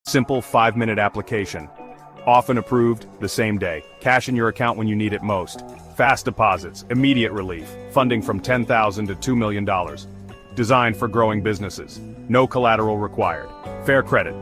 Simple 5-minute application. Often approved the same day. Cash in your account when you need it most. Fast deposits, immediate relief. Funding from $10,000 to $2 million. Designed for growing businesses. No collateral required. Fair credit.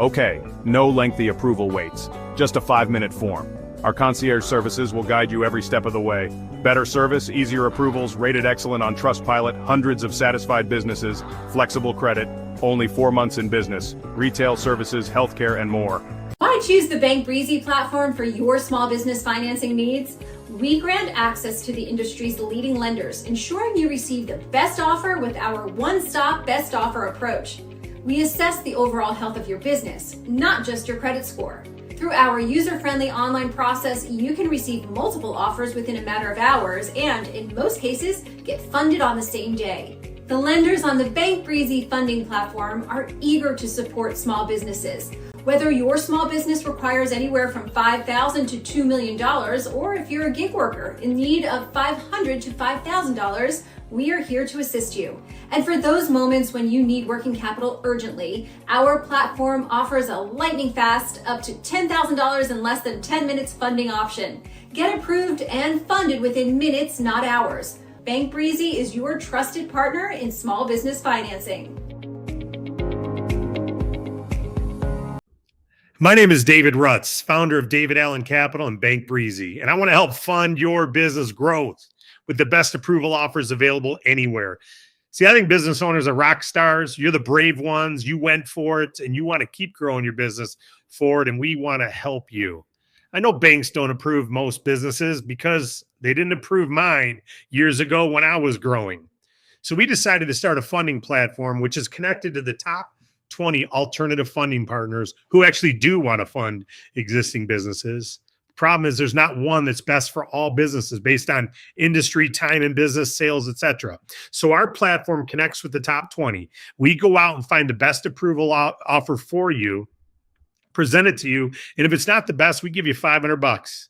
Okay, no lengthy approval waits. Just a 5-minute form. Our concierge services will guide you every step of the way. Better service, easier approvals, rated excellent on Trustpilot, hundreds of satisfied businesses, flexible credit, only 4 months in business, retail services, healthcare, and more. Why choose the BankBreezy platform for your small business financing needs? We grant access to the industry's leading lenders, ensuring you receive the best offer with our one-stop best offer approach. We assess the overall health of your business, not just your credit score. Through our user-friendly online process, you can receive multiple offers within a matter of hours and, in most cases, get funded on the same day. The lenders on the BankBreezy funding platform are eager to support small businesses. Whether your small business requires anywhere from $5,000 to $2 million, or if you're a gig worker in need of $500 to $5,000, we are here to assist you. And for those moments when you need working capital urgently, our platform offers a lightning fast, up to $10,000 in less than 10 minutes funding option. Get approved and funded within minutes, not hours. BankBreezy is your trusted partner in small business financing. My name is David Rutz, founder of David Allen Capital and BankBreezy, and I want to help fund your business growth with the best approval offers available anywhere. See, I think business owners are rock stars. You're the brave ones. You went for it, and you want to keep growing your business forward, and we want to help you. I know banks don't approve most businesses because they didn't approve mine years ago when I was growing. So we decided to start a funding platform which is connected to the top 20 alternative funding partners who actually do want to fund existing businesses. Problem is there's not one that's best for all businesses based on industry, time in business, sales, etc. So our platform connects with the top 20. We go out and find the best approval offer for you, present it to you, and if it's not the best, we give you $500.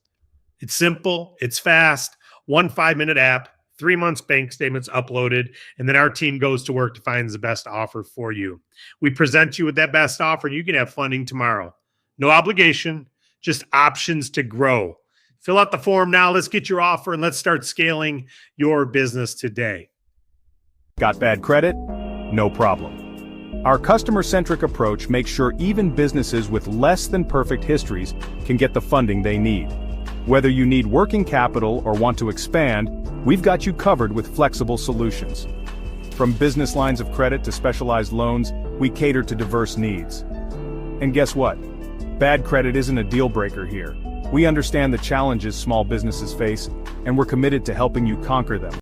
It's simple, it's fast, 1 5-minute app, 3 months bank statements uploaded, and then our team goes to work to find the best offer for you. We present you with that best offer, and you can have funding tomorrow. No obligation, just options to grow. Fill out the form now. Let's get your offer, and let's start scaling your business today. Got bad credit? No problem. Our customer-centric approach makes sure even businesses with less than perfect histories can get the funding they need. Whether you need working capital or want to expand, we've got you covered with flexible solutions. From business lines of credit to specialized loans, we cater to diverse needs. And guess what? Bad credit isn't a deal breaker here. We understand the challenges small businesses face, and we're committed to helping you conquer them.